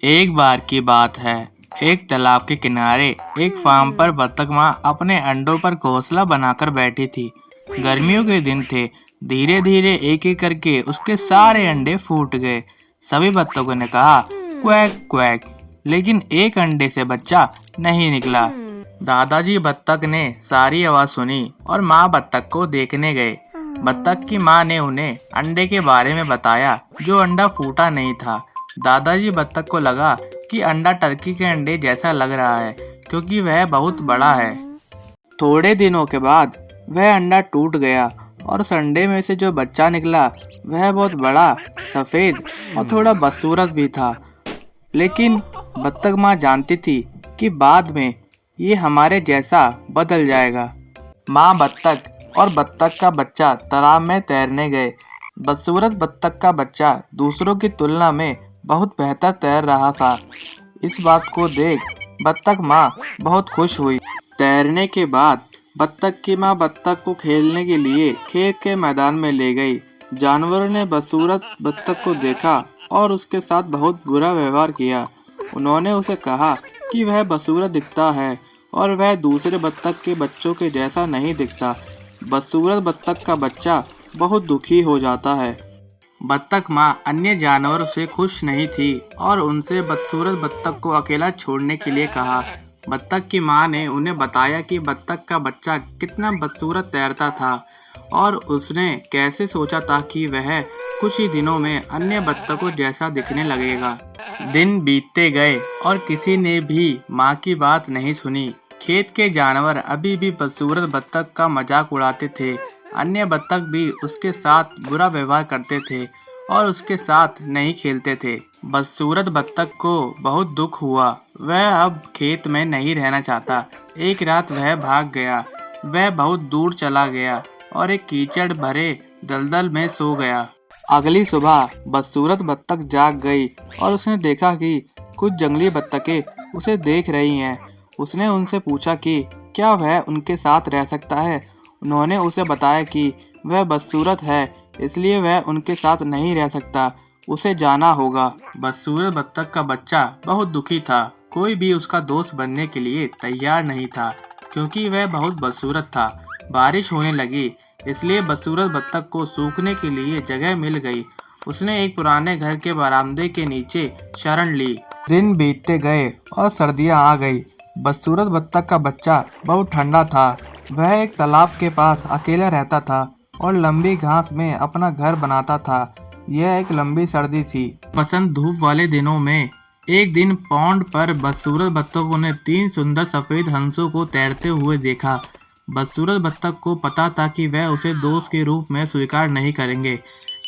एक बार की बात है। एक तालाब के किनारे एक फार्म पर बतख माँ अपने अंडों पर घोंसला बनाकर बैठी थी। गर्मियों के दिन थे। धीरे धीरे एक एक करके उसके सारे अंडे फूट गए। सभी बत्तखों ने कहा क्वैक क्वैक, लेकिन एक अंडे से बच्चा नहीं निकला। दादाजी बत्तख ने सारी आवाज सुनी और माँ बत्तख को देखने गए। बत्तख की माँ ने उन्हें अंडे के बारे में बताया जो अंडा फूटा नहीं था। दादाजी बत्तख को लगा कि अंडा टर्की के अंडे जैसा लग रहा है, क्योंकि वह बहुत बड़ा है। थोड़े दिनों के बाद वह अंडा टूट गया और उस अंडे में से जो बच्चा निकला वह बहुत बड़ा, सफेद और थोड़ा बदसूरत भी था। लेकिन बत्तख माँ जानती थी कि बाद में ये हमारे जैसा बदल जाएगा। माँ बत्तख और बत्तख का बच्चा तालाब में तैरने गए। बदसूरत बत्तख का बच्चा दूसरों की तुलना में बहुत बेहतर तैर रहा था। इस बात को देख बत्तख माँ बहुत खुश हुई। तैरने के बाद बत्तख की माँ बत्तख को खेलने के लिए खेत के मैदान में ले गई। जानवरों ने बदसूरत बत्तख को देखा और उसके साथ बहुत बुरा व्यवहार किया। उन्होंने उसे कहा कि वह बदसूरत दिखता है और वह दूसरे बत्तख के बच्चों के जैसा नहीं दिखता। बदसूरत बत्तख का बच्चा बहुत दुखी हो जाता है। बत्तख माँ अन्य जानवरों से खुश नहीं थी और उनसे बदसूरत बत्तख को अकेला छोड़ने के लिए कहा। बत्तख की माँ ने उन्हें बताया कि बत्तख का बच्चा कितना बदसूरत तैरता था और उसने कैसे सोचा था कि वह कुछ ही दिनों में अन्य बत्तखों जैसा दिखने लगेगा। दिन बीतते गए और किसी ने भी माँ की बात नहीं सुनी। खेत के जानवर अभी भी बदसूरत बत्तख का मजाक उड़ाते थे। अन्य बत्तख भी उसके साथ बुरा व्यवहार करते थे और उसके साथ नहीं खेलते थे। बदसूरत बत्तख को बहुत दुख हुआ। वह अब खेत में नहीं रहना चाहता। एक रात वह भाग गया। वह बहुत दूर चला गया और एक कीचड़ भरे दलदल में सो गया। अगली सुबह बदसूरत बत्तख जाग गई और उसने देखा कि कुछ जंगली बत्तखें उसे देख रही हैं। उसने उनसे पूछा कि क्या वह उनके साथ रह सकता है। उन्होंने उसे बताया कि वह बदसूरत है, इसलिए वह उनके साथ नहीं रह सकता, उसे जाना होगा। बदसूरत बत्तख का बच्चा बहुत दुखी था। कोई भी उसका दोस्त बनने के लिए तैयार नहीं था, क्योंकि वह बहुत बदसूरत था। बारिश होने लगी, इसलिए बदसूरत बत्तख को सूखने के लिए जगह मिल गई। उसने एक पुराने घर के बरामदे के नीचे शरण ली। दिन बीतते गए और सर्दियां आ गई। बदसूरत बत्तख का बच्चा बहुत ठंडा था। वह एक तालाब के पास अकेला रहता था और लंबी घास में अपना घर बनाता था। यह एक लंबी सर्दी थी। बसंत धूप वाले दिनों में एक दिन पौंड पर बदसूरत बत्तखों ने 3 सुंदर सफेद हंसों को तैरते हुए देखा। बदसूरत बत्तख को पता था कि वह उसे दोस्त के रूप में स्वीकार नहीं करेंगे,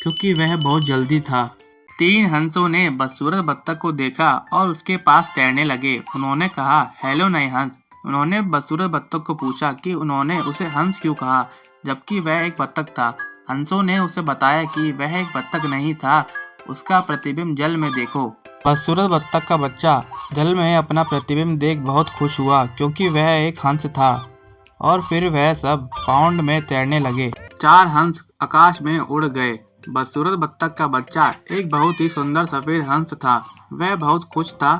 क्योंकि वह बहुत जल्दी था। 3 हंसों ने बदसूरत बत्तख को देखा और उसके पास तैरने लगे। उन्होंने कहा, हेलो नए हंस। उन्होंने बदसूरत बत्तख को पूछा कि उन्होंने उसे हंस क्यों कहा, जबकि वह एक बत्तख था। हंसों ने उसे बताया कि वह एक बत्तख नहीं था, उसका प्रतिबिंब जल में देखो। बदसूरत बत्तख का बच्चा जल में अपना प्रतिबिंब देख बहुत खुश हुआ, क्योंकि वह एक हंस था। और फिर वह सब पाउंड में तैरने लगे। 4 हंस आकाश में उड़ गए। बदसूरत बत्तख का बच्चा एक बहुत ही सुंदर सफेद हंस था। वह बहुत खुश था